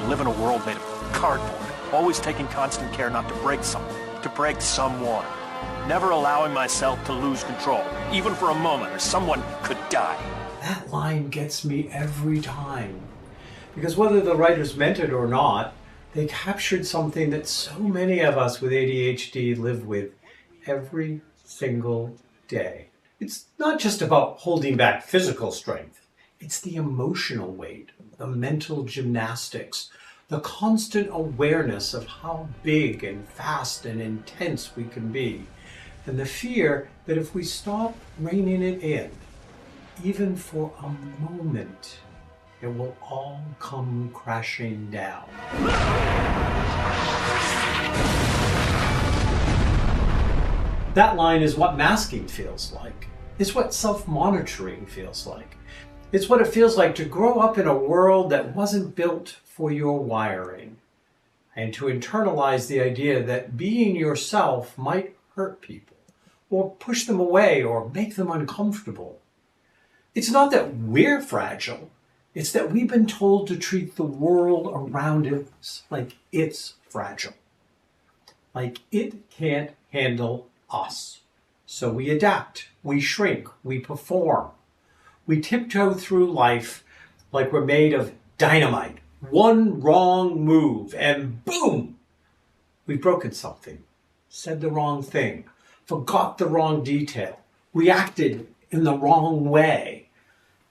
live in a world made of cardboard, always taking constant care not to break something, to break someone. Never allowing myself to lose control, even for a moment, or someone could die. That line gets me every time. Because whether the writers meant it or not, they captured something that so many of us with ADHD live with every single day. It's not just about holding back physical strength. It's the emotional weight, the mental gymnastics, the constant awareness of how big and fast and intense we can be, and the fear that if we stop reining it in, even for a moment, it will all come crashing down. That line is what masking feels like. It's what self-monitoring feels like. It's what it feels like to grow up in a world that wasn't built for your wiring, and to internalize the idea that being yourself might hurt people, or push them away, or make them uncomfortable. It's not that we're fragile. It's that we've been told to treat the world around us like it's fragile, like it can't handle us. So we adapt, we shrink, we perform. We tiptoe through life like we're made of dynamite. One wrong move and boom, we've broken something, said the wrong thing, forgot the wrong detail, reacted in the wrong way.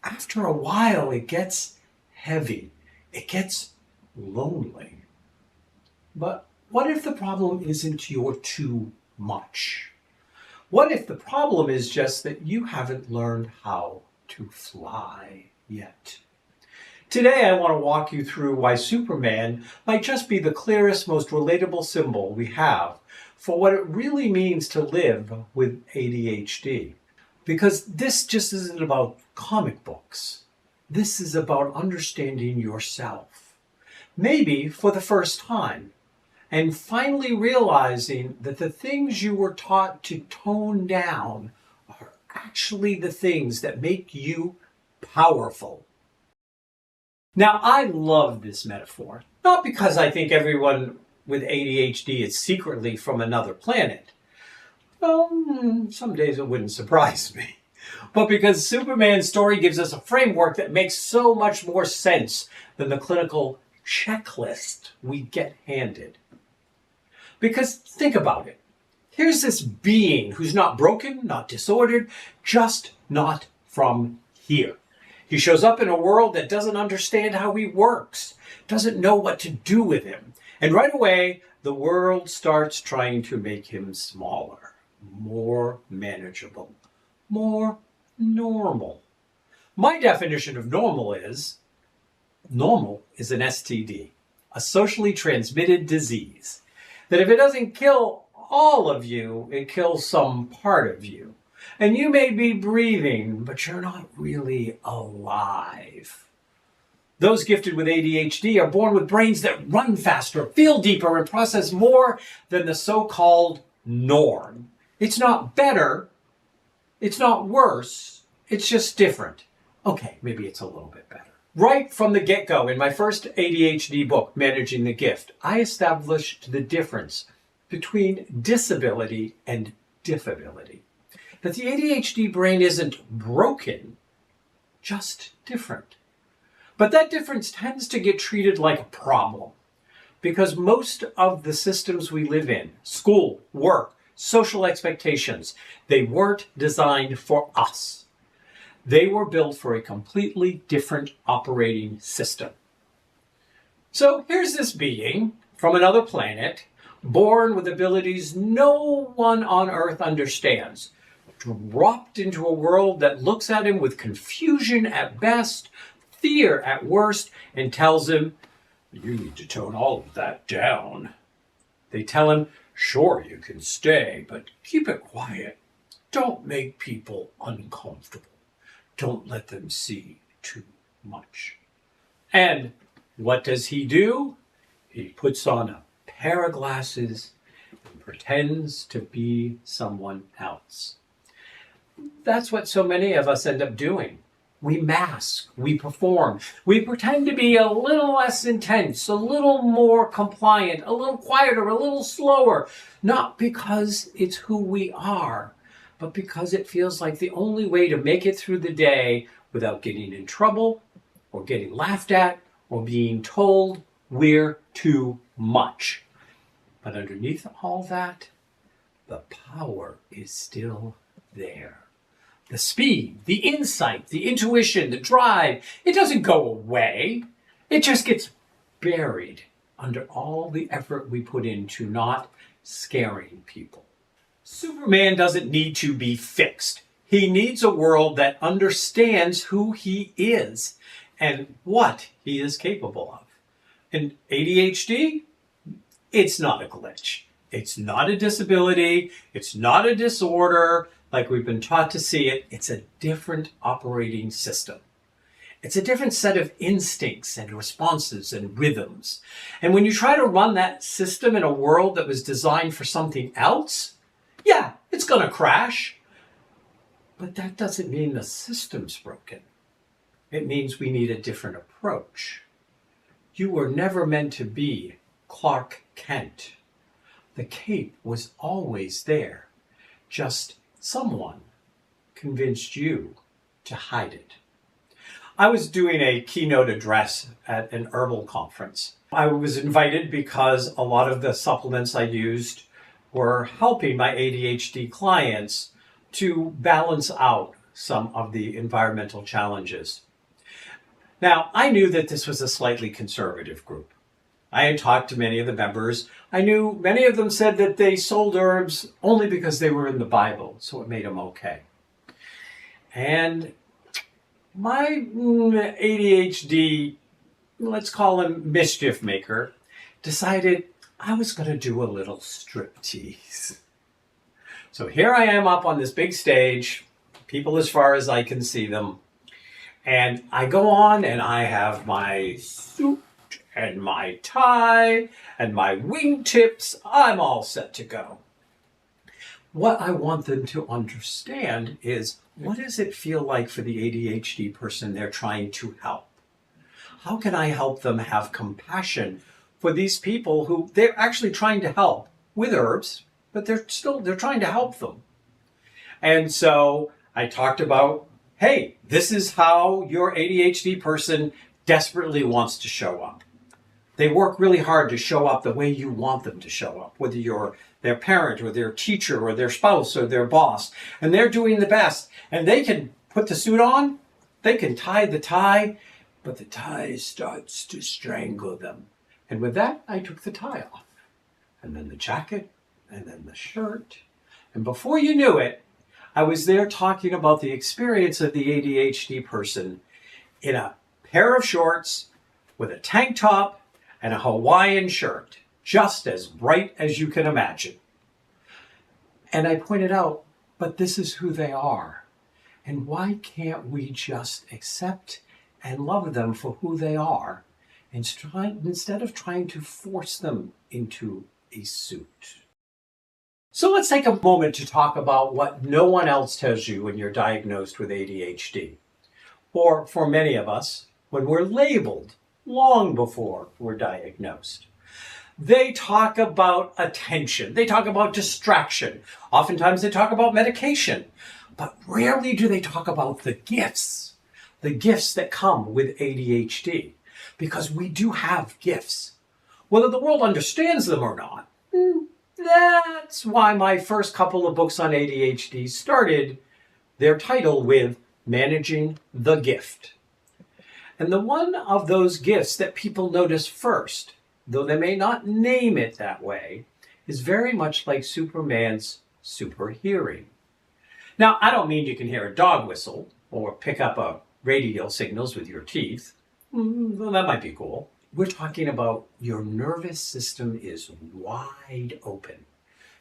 After a while, it gets heavy. It gets lonely. But what if the problem isn't your too much? What if the problem is just that you haven't learned how to fly yet? Today, I want to walk you through why Superman might just be the clearest, most relatable symbol we have for what it really means to live with ADHD. Because this just isn't about comic books. This is about understanding yourself. Maybe for the first time. And finally realizing that the things you were taught to tone down are actually the things that make you powerful. Now, I love this metaphor, not because I think everyone with ADHD is secretly from another planet. Well, some days it wouldn't surprise me. But because Superman's story gives us a framework that makes so much more sense than the clinical checklist we get handed. Because think about it. Here's this being who's not broken, not disordered, just not from here. He shows up in a world that doesn't understand how he works, doesn't know what to do with him. And right away, the world starts trying to make him smaller, more manageable, more normal. My definition of normal is an STD, a socially transmitted disease. That if it doesn't kill all of you, it kills some part of you. And you may be breathing, but you're not really alive. Those gifted with ADHD are born with brains that run faster, feel deeper, and process more than the so-called norm. It's not better. It's not worse. It's just different. Okay, maybe it's a little bit better. Right from the get-go, in my first ADHD book, Managing the Gift, I established the difference between disability and diffability. That the ADHD brain isn't broken, just different. But that difference tends to get treated like a problem because most of the systems we live in, school, work, social expectations, they weren't designed for us. They were built for a completely different operating system. So here's this being from another planet, born with abilities no one on Earth understands, dropped into a world that looks at him with confusion at best, fear at worst, and tells him, you need to tone all of that down. They tell him, sure, you can stay, but keep it quiet. Don't make people uncomfortable. Don't let them see too much. And what does he do? He puts on a pair of glasses and pretends to be someone else. That's what so many of us end up doing. We mask, we perform, we pretend to be a little less intense, a little more compliant, a little quieter, a little slower, not because it's who we are, but because it feels like the only way to make it through the day without getting in trouble or getting laughed at or being told we're too much. But underneath all that, the power is still there. The speed, the insight, the intuition, the drive, it doesn't go away. It just gets buried under all the effort we put into not scaring people. Superman doesn't need to be fixed. He needs a world that understands who he is and what he is capable of. And ADHD, it's not a glitch. It's not a disability. It's not a disorder like we've been taught to see it. It's a different operating system. It's a different set of instincts and responses and rhythms. And when you try to run that system in a world that was designed for something else, yeah, it's going to crash. But that doesn't mean the system's broken. It means we need a different approach. You were never meant to be Clark Kent. The cape was always there. Just someone convinced you to hide it. I was doing a keynote address at an herbal conference. I was invited because a lot of the supplements I used were helping my ADHD clients to balance out some of the environmental challenges. Now, I knew that this was a slightly conservative group. I had talked to many of the members. I knew many of them said that they sold herbs only because they were in the Bible, so it made them okay. And my ADHD, let's call him mischief maker, decided I was going to do a little striptease. So here I am up on this big stage, people as far as I can see them, and I go on and I have my suit and my tie and my wingtips. I'm all set to go. What I want them to understand is, what does it feel like for the ADHD person they're trying to help? How can I help them have compassion for these people who they're actually trying to help with herbs, but they're trying to help them? And so I talked about, hey, this is how your ADHD person desperately wants to show up. They work really hard to show up the way you want them to show up, whether you're their parent or their teacher or their spouse or their boss, and they're doing the best. And they can put the suit on, they can tie the tie, but the tie starts to strangle them. And with that, I took the tie off, and then the jacket, and then the shirt. And before you knew it, I was there talking about the experience of the ADHD person in a pair of shorts with a tank top and a Hawaiian shirt, just as bright as you can imagine. And I pointed out, but this is who they are. And why can't we just accept and love them for who they are instead of trying to force them into a suit? So let's take a moment to talk about what no one else tells you when you're diagnosed with ADHD. Or for many of us, when we're labeled long before we're diagnosed. They talk about attention. They talk about distraction. Oftentimes they talk about medication. But rarely do they talk about the gifts that come with ADHD. Because we do have gifts. Whether the world understands them or not, that's why my first couple of books on ADHD started their title with Managing the Gift. And the one of those gifts that people notice first, though they may not name it that way, is very much like Superman's super hearing. Now, I don't mean you can hear a dog whistle or pick up a radio signals with your teeth. Well, that might be cool. We're talking about your nervous system is wide open.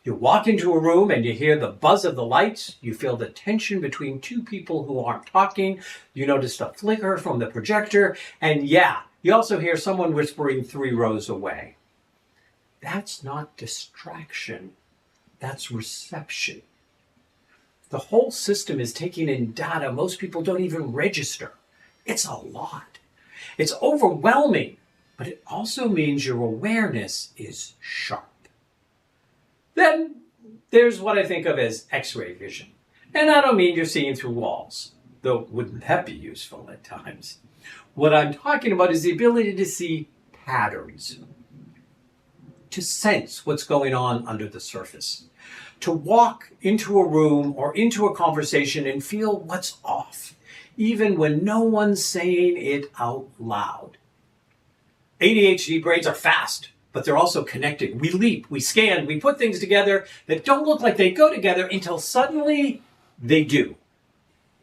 You walk into a room and you hear the buzz of the lights. You feel the tension between two people who aren't talking. You notice the flicker from the projector. And yeah, you also hear someone whispering 3 rows away. That's not distraction. That's reception. The whole system is taking in data most people don't even register. It's a lot. It's overwhelming, but it also means your awareness is sharp. Then there's what I think of as X-ray vision. And I don't mean you're seeing through walls, though wouldn't that be useful at times? What I'm talking about is the ability to see patterns, to sense what's going on under the surface, to walk into a room or into a conversation and feel what's off, even when no one's saying it out loud. ADHD brains are fast, but they're also connected. We leap, we scan, we put things together that don't look like they go together until suddenly they do.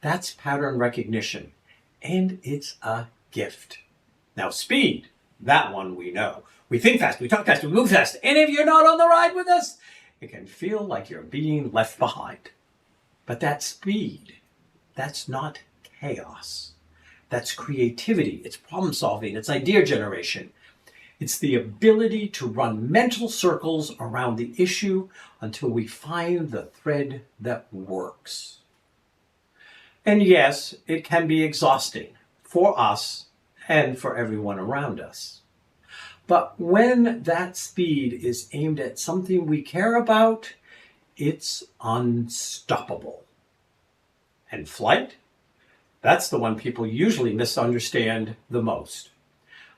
That's pattern recognition, and it's a gift. Now, speed, that one we know. We think fast, we talk fast, we move fast, and if you're not on the ride with us, it can feel like you're being left behind. But that speed, that's not chaos. That's creativity, it's problem solving, it's idea generation. It's the ability to run mental circles around the issue until we find the thread that works. And yes, it can be exhausting for us and for everyone around us. But when that speed is aimed at something we care about, it's unstoppable. And flight? That's the one people usually misunderstand the most.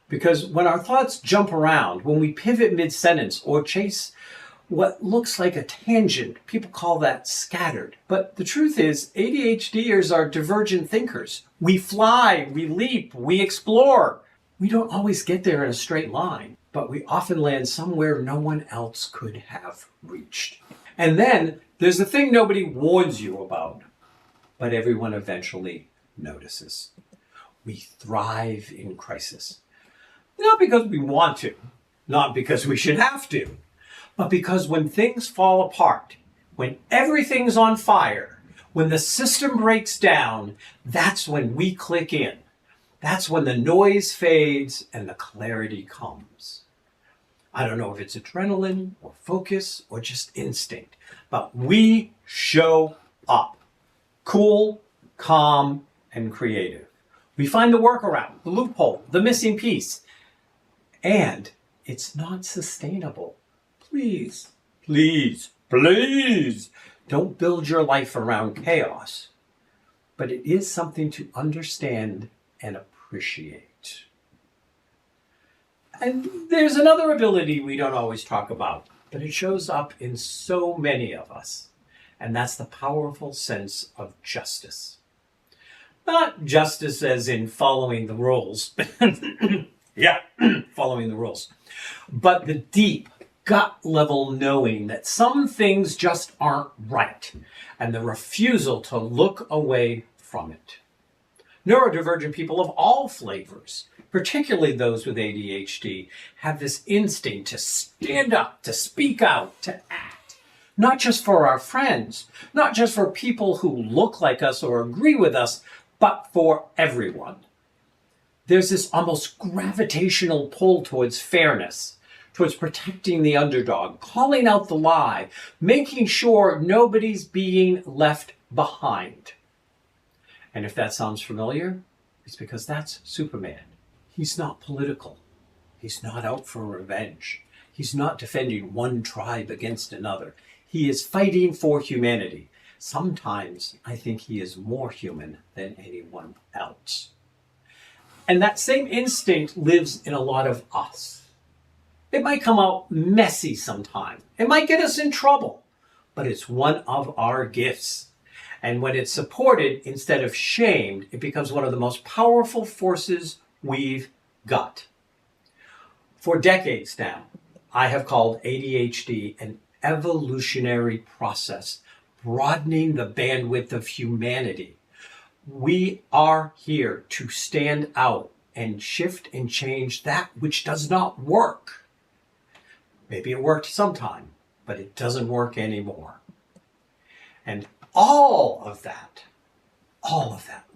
Because when our thoughts jump around, when we pivot mid-sentence or chase what looks like a tangent, people call that scattered. But the truth is, ADHDers are divergent thinkers. We fly, we leap, we explore. We don't always get there in a straight line, but we often land somewhere no one else could have reached. And then there's the thing nobody warns you about, but everyone eventually notices. We thrive in crisis. Not because we want to, not because we should have to, but because when things fall apart, when everything's on fire, when the system breaks down, that's when we click in. That's when the noise fades and the clarity comes. I don't know if it's adrenaline or focus or just instinct, but we show up. Cool, calm, and creative. We find the workaround, the loophole, the missing piece. And it's not sustainable. Please, please, please don't build your life around chaos. But it is something to understand and appreciate. And there's another ability we don't always talk about, but it shows up in so many of us. And that's the powerful sense of justice. Not justice as in following the rules. Yeah, following the rules. But the deep, gut level knowing that some things just aren't right, and the refusal to look away from it. Neurodivergent people of all flavors, particularly those with ADHD, have this instinct to stand up, to speak out, to act. Not just for our friends, not just for people who look like us or agree with us, but for everyone. There's this almost gravitational pull towards fairness, towards protecting the underdog, calling out the lie, making sure nobody's being left behind. And if that sounds familiar, it's because that's Superman. He's not political. He's not out for revenge. He's not defending one tribe against another. He is fighting for humanity. Sometimes I think he is more human than anyone else. And that same instinct lives in a lot of us. It might come out messy sometime. It might get us in trouble, but it's one of our gifts. And when it's supported instead of shamed, it becomes one of the most powerful forces we've got. For decades now, I have called ADHD an evolutionary process, broadening the bandwidth of humanity. We are here to stand out and shift and change that which does not work. Maybe it worked sometime, but it doesn't work anymore. And all of that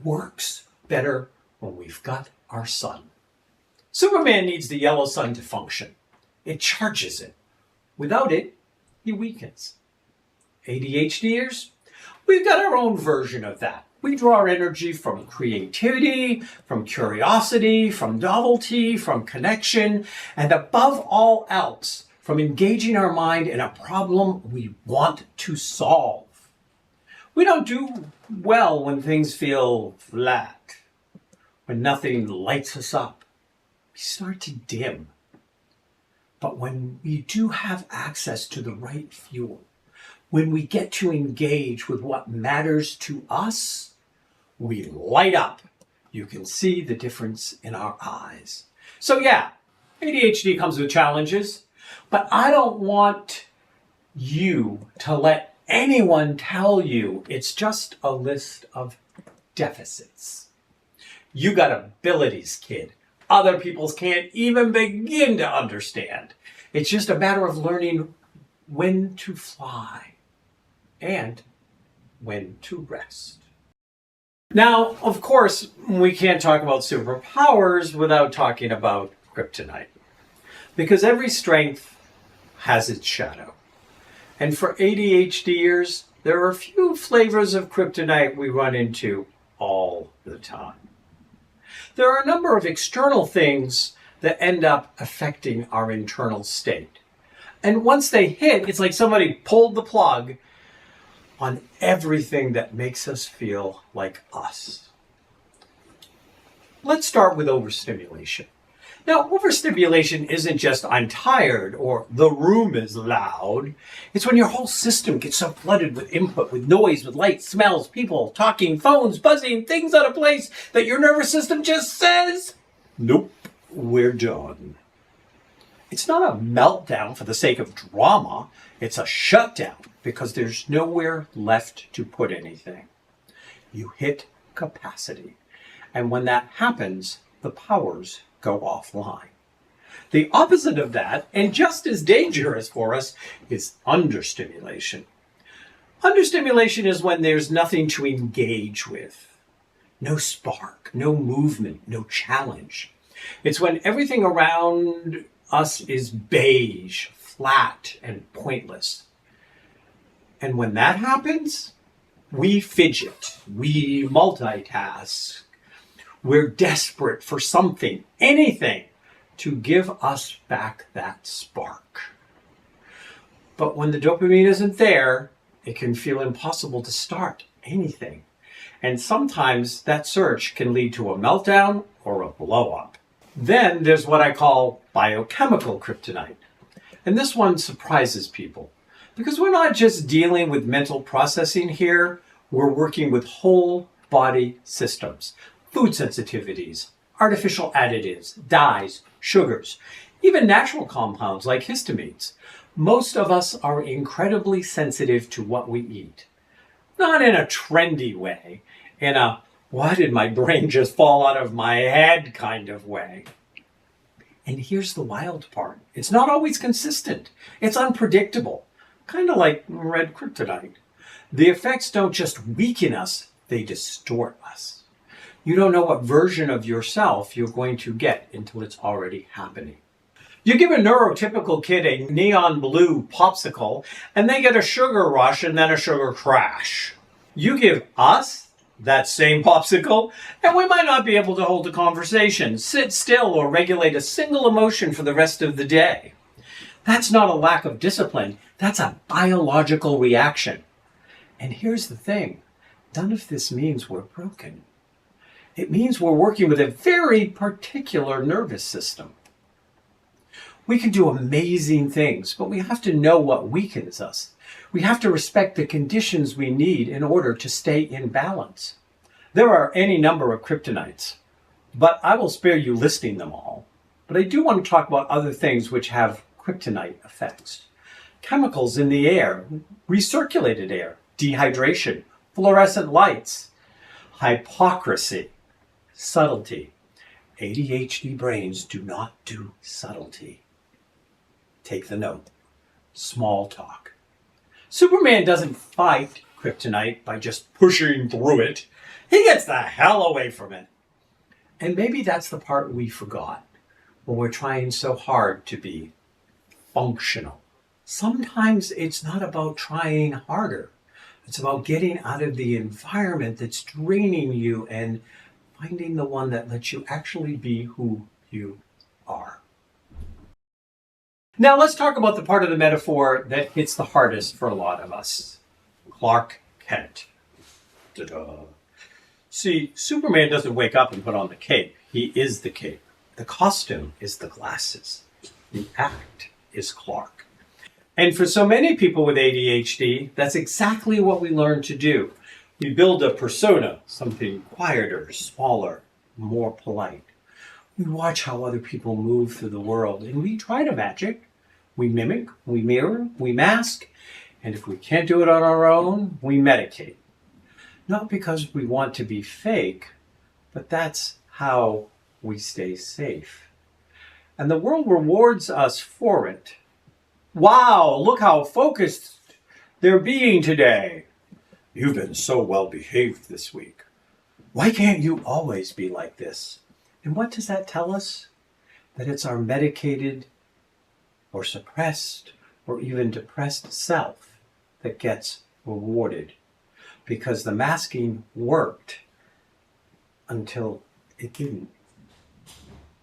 works better when we've got our sun. Superman needs the yellow sun to function. It charges it. Without it, he weakens. ADHDers? We've got our own version of that. We draw our energy from creativity, from curiosity, from novelty, from connection, and above all else, from engaging our mind in a problem we want to solve. We don't do well when things feel flat, when nothing lights us up. We start to dim. But when we do have access to the right fuel, when we get to engage with what matters to us, we light up. You can see the difference in our eyes. So yeah, ADHD comes with challenges, but I don't want you to let anyone tell you it's just a list of deficits. You got abilities, kid. Other people's can't even begin to understand. It's just a matter of learning when to fly and when to rest. Now, of course, we can't talk about superpowers without talking about kryptonite. Because every strength has its shadow. And for ADHDers, there are a few flavors of kryptonite we run into all the time. There are a number of external things that end up affecting our internal state. And once they hit, it's like somebody pulled the plug on everything that makes us feel like us. Let's start with overstimulation. Now, overstimulation isn't just I'm tired or the room is loud. It's when your whole system gets so flooded with input, with noise, with lights, smells, people, talking, phones, buzzing, things out of place that your nervous system just says, nope, we're done. It's not a meltdown for the sake of drama. It's a shutdown because there's nowhere left to put anything. You hit capacity. And when that happens, the powers go offline. The opposite of that, and just as dangerous for us, is understimulation. Understimulation is when there's nothing to engage with. No spark, no movement, no challenge. It's when everything around us is beige, flat, and pointless. And when that happens, we fidget, we multitask. We're desperate for something, anything, to give us back that spark. But when the dopamine isn't there, it can feel impossible to start anything. And sometimes that search can lead to a meltdown or a blow-up. Then there's what I call biochemical kryptonite. And this one surprises people because we're not just dealing with mental processing here, we're working with whole body systems. Food sensitivities, artificial additives, dyes, sugars, even natural compounds like histamines. Most of us are incredibly sensitive to what we eat. Not in a trendy way, in a, why did my brain just fall out of my head kind of way. And here's the wild part. It's not always consistent. It's unpredictable, kind of like red kryptonite. The effects don't just weaken us, they distort us. You don't know what version of yourself you're going to get until it's already happening. You give a neurotypical kid a neon blue popsicle, and they get a sugar rush and then a sugar crash. You give us that same popsicle, and we might not be able to hold a conversation, sit still, or regulate a single emotion for the rest of the day. That's not a lack of discipline. That's a biological reaction. And here's the thing. None of this means we're broken. It means we're working with a very particular nervous system. We can do amazing things, but we have to know what weakens us. We have to respect the conditions we need in order to stay in balance. There are any number of kryptonites, but I will spare you listing them all. But I do want to talk about other things which have kryptonite effects. Chemicals in the air, recirculated air, dehydration, fluorescent lights, hypocrisy, subtlety. ADHD brains do not do subtlety. Take the note. Small talk. Superman doesn't fight kryptonite by just pushing through it. He gets the hell away from it. And maybe that's the part we forgot when we're trying so hard to be functional. Sometimes it's not about trying harder. It's about getting out of the environment that's draining you and finding the one that lets you actually be who you are. Now let's talk about the part of the metaphor that hits the hardest for a lot of us. Clark Kent. Ta-da. See, Superman doesn't wake up and put on the cape. He is the cape. The costume is the glasses. The act is Clark. And for so many people with ADHD, that's exactly what we learn to do. We build a persona, something quieter, smaller, more polite. We watch how other people move through the world, and we try to match it. We mimic, we mirror, we mask, and if we can't do it on our own, we medicate. Not because we want to be fake, but that's how we stay safe. And the world rewards us for it. Wow, look how focused they're being today. You've been so well behaved this week. Why can't you always be like this? And what does that tell us? That it's our medicated or suppressed or even depressed self that gets rewarded. Because the masking worked until it didn't.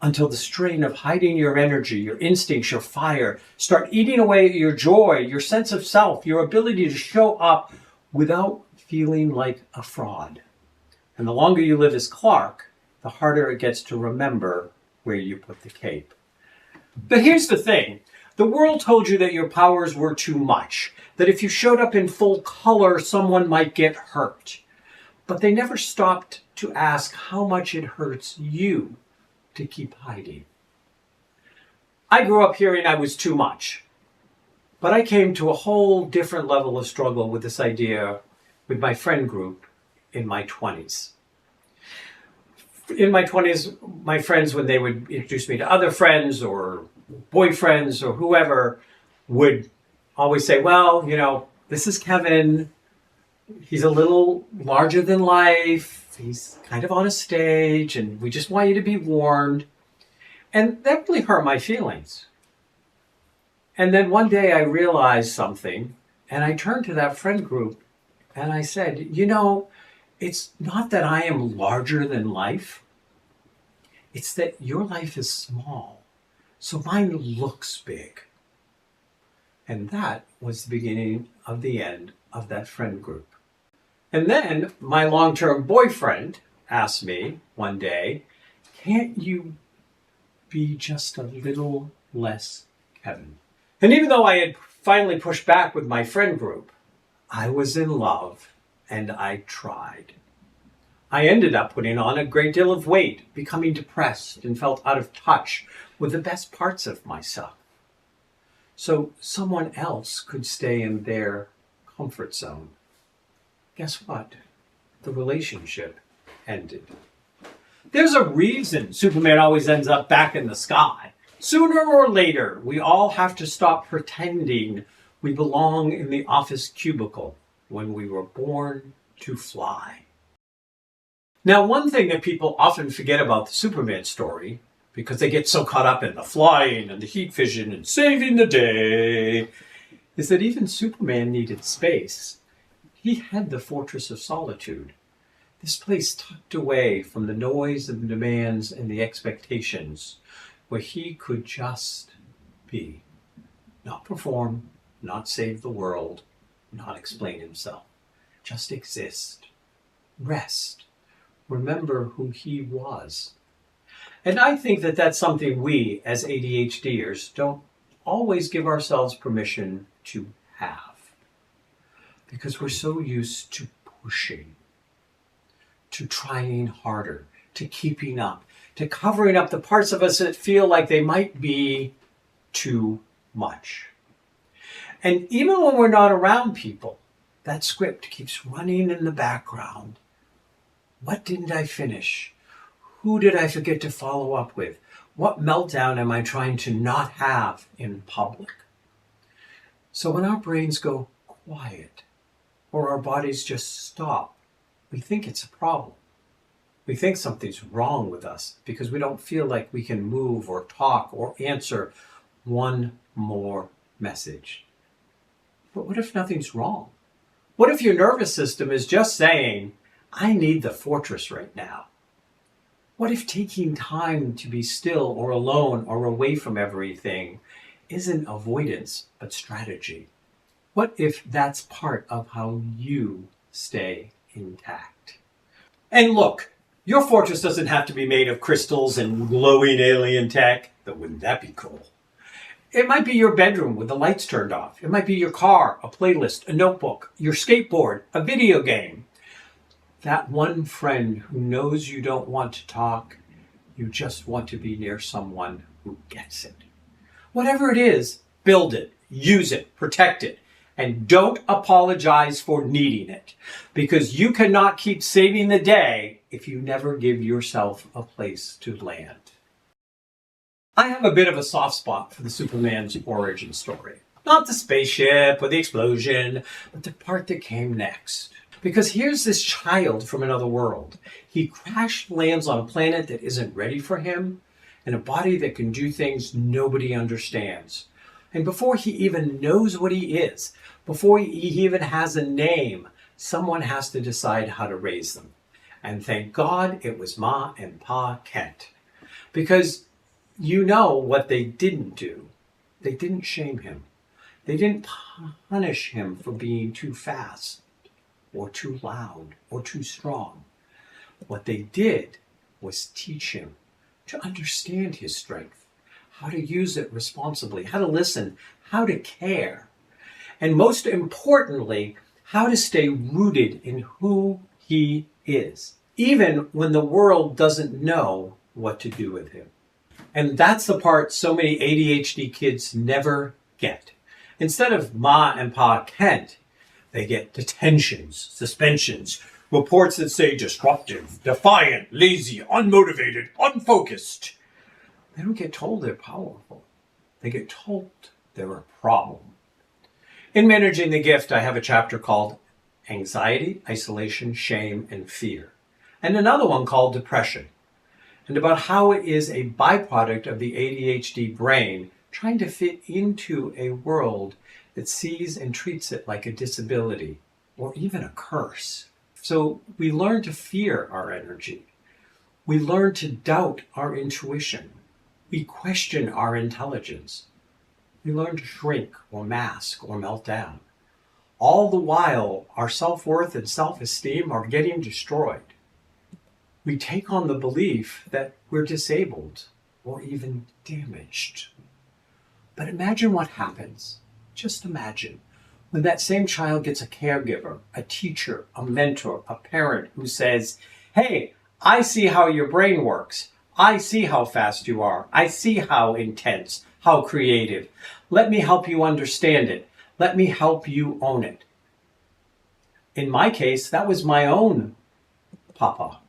Until the strain of hiding your energy, your instincts, your fire, start eating away at your joy, your sense of self, your ability to show up without feeling like a fraud. And the longer you live as Clark, the harder it gets to remember where you put the cape. But here's the thing. The world told you that your powers were too much, that if you showed up in full color, someone might get hurt. But they never stopped to ask how much it hurts you to keep hiding. I grew up hearing I was too much, but I came to a whole different level of struggle with this idea with my friend group in my 20s. In my 20s, my friends, when they would introduce me to other friends or boyfriends or whoever, would always say, well, you know, this is Kevin. He's a little larger than life. He's kind of on a stage, and we just want you to be warned. And that really hurt my feelings. And then one day I realized something, and I turned to that friend group and I said, you know, it's not that I am larger than life. It's that your life is small, so mine looks big. And that was the beginning of the end of that friend group. And then my long-term boyfriend asked me one day, can't you be just a little less Kevin? And even though I had finally pushed back with my friend group, I was in love and I tried. I ended up putting on a great deal of weight, becoming depressed, and felt out of touch with the best parts of myself. So someone else could stay in their comfort zone. Guess what? The relationship ended. There's a reason Superman always ends up back in the sky. Sooner or later, we all have to stop pretending we belong in the office cubicle when we were born to fly. Now, one thing that people often forget about the Superman story, because they get so caught up in the flying and the heat vision and saving the day, is that even Superman needed space. He had the fortress of Solitude. This place tucked away from the noise and the demands and the expectations, where he could just be. Not perform, not save the world, not explain himself. Just exist. Rest. Remember who he was. And I think that that's something we, as ADHDers, don't always give ourselves permission to have. Because we're so used to pushing, to trying harder, to keeping up, to covering up the parts of us that feel like they might be too much. And even when we're not around people, that script keeps running in the background. What didn't I finish? Who did I forget to follow up with? What meltdown am I trying to not have in public? So when our brains go quiet, or our bodies just stop, we think it's a problem. We think something's wrong with us because we don't feel like we can move or talk or answer one more message. But what if nothing's wrong? What if your nervous system is just saying, I need the fortress right now? What if taking time to be still or alone or away from everything isn't avoidance but strategy? What if that's part of how you stay intact? And look, your fortress doesn't have to be made of crystals and glowing alien tech, though wouldn't that be cool? It might be your bedroom with the lights turned off. It might be your car, a playlist, a notebook, your skateboard, a video game. That one friend who knows you don't want to talk, you just want to be near someone who gets it. Whatever it is, build it, use it, protect it, and don't apologize for needing it, because you cannot keep saving the day if you never give yourself a place to land. I have a bit of a soft spot for the Superman's origin story. Not the spaceship or the explosion, but the part that came next. Because here's this child from another world. He crash lands on a planet that isn't ready for him, in a body that can do things nobody understands. And before he even knows what he is, before he even has a name, someone has to decide how to raise them. And thank God it was Ma and Pa Kent. Because you know what they didn't do. They didn't shame him. They didn't punish him for being too fast or too loud or too strong. What they did was teach him to understand his strength, how to use it responsibly, how to listen, how to care, and most importantly, how to stay rooted in who he is, even when the world doesn't know what to do with him. And that's the part so many ADHD kids never get. Instead of Ma and Pa Kent, they get detentions, suspensions, reports that say disruptive, defiant, lazy, unmotivated, unfocused. They don't get told they're powerful. They get told they're a problem. In Managing the Gift, I have a chapter called Anxiety, Isolation, Shame, and Fear, and another one called Depression, and about how it is a byproduct of the ADHD brain trying to fit into a world that sees and treats it like a disability or even a curse. So we learn to fear our energy. We learn to doubt our intuition. We question our intelligence. We learn to shrink or mask or melt down. All the while, our self-worth and self-esteem are getting destroyed. We take on the belief that we're disabled or even damaged. But imagine what happens. Just imagine when that same child gets a caregiver, a teacher, a mentor, a parent who says, hey, I see how your brain works. I see how fast you are. I see how intense, how creative. Let me help you understand it. Let me help you own it. In my case, that was my own papa.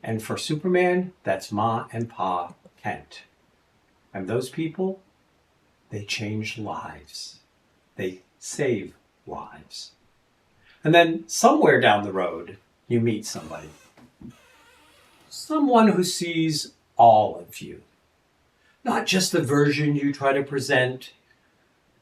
And for Superman, that's Ma and Pa Kent. And those people, they change lives. They save lives. And then somewhere down the road, you meet somebody. Someone who sees all of you. Not just the version you try to present,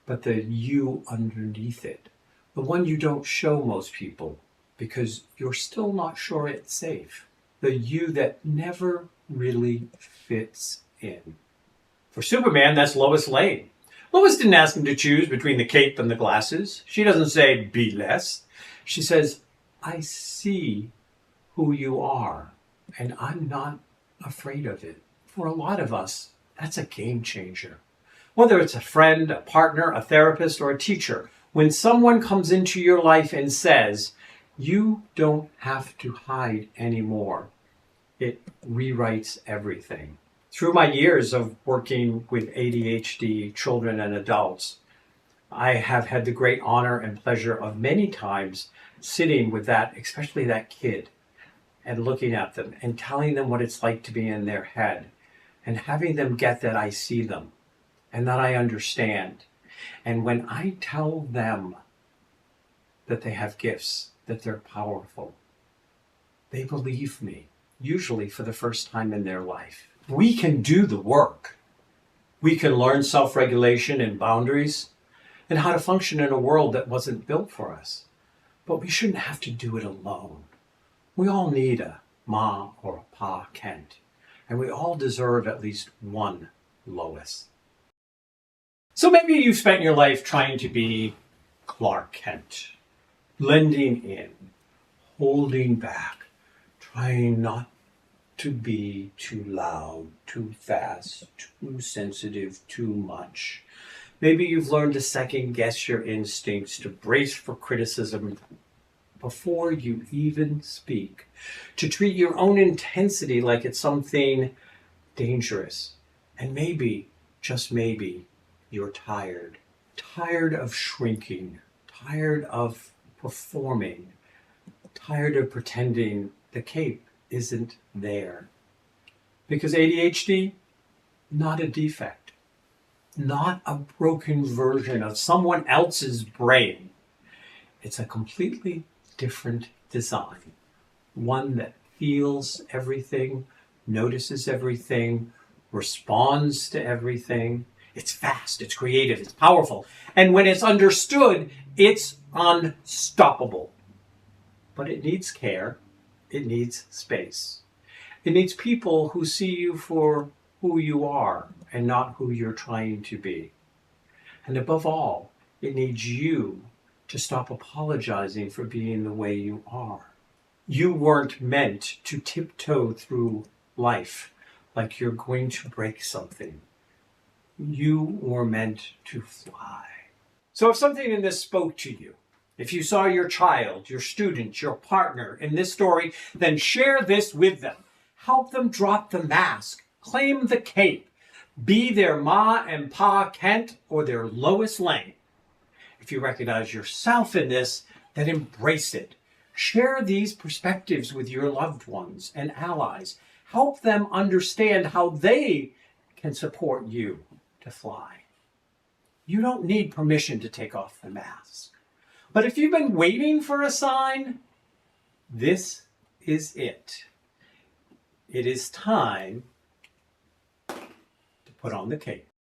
but the you underneath it. The one you don't show most people because you're still not sure it's safe. The you that never really fits in. For Superman, that's Lois Lane. Lois didn't ask him to choose between the cape and the glasses. She doesn't say, be less. She says, I see who you are, and I'm not afraid of it. For a lot of us, that's a game changer. Whether it's a friend, a partner, a therapist, or a teacher, when someone comes into your life and says, you don't have to hide anymore, it rewrites everything. Through my years of working with ADHD children and adults, I have had the great honor and pleasure of many times sitting with that, especially that kid, and looking at them and telling them what it's like to be in their head and having them get that I see them and that I understand. And when I tell them that they have gifts, that they're powerful, they believe me, usually for the first time in their life. We can do the work. We can learn self-regulation and boundaries and how to function in a world that wasn't built for us. but we shouldn't have to do it alone. We all need a Ma or a Pa Kent, and we all deserve at least one Lois. So maybe you've spent your life trying to be Clark Kent, blending in, holding back, trying not to be too loud, too fast, too sensitive, too much. Maybe you've learned to second guess your instincts, to brace for criticism before you even speak, to treat your own intensity like it's something dangerous. And maybe, just maybe, you're tired. Tired of shrinking, tired of performing, tired of pretending the cape isn't there. Because ADHD, not a defect, not a broken version of someone else's brain. It's a completely different design. One that feels everything, notices everything, responds to everything. It's fast, it's creative, it's powerful. And when it's understood, it's unstoppable. But it needs care. It needs space. It needs people who see you for who you are and not who you're trying to be. And above all, it needs you to stop apologizing for being the way you are. You weren't meant to tiptoe through life like you're going to break something. You were meant to fly. So if something in this spoke to you, if you saw your child, your student, your partner in this story, then share this with them. Help them drop the mask, claim the cape, be their Ma and Pa Kent or their Lois Lane. If you recognize yourself in this, then embrace it. Share these perspectives with your loved ones and allies. Help them understand how they can support you to fly. You don't need permission to take off the mask. But if you've been waiting for a sign, this is it. It is time to put on the cape.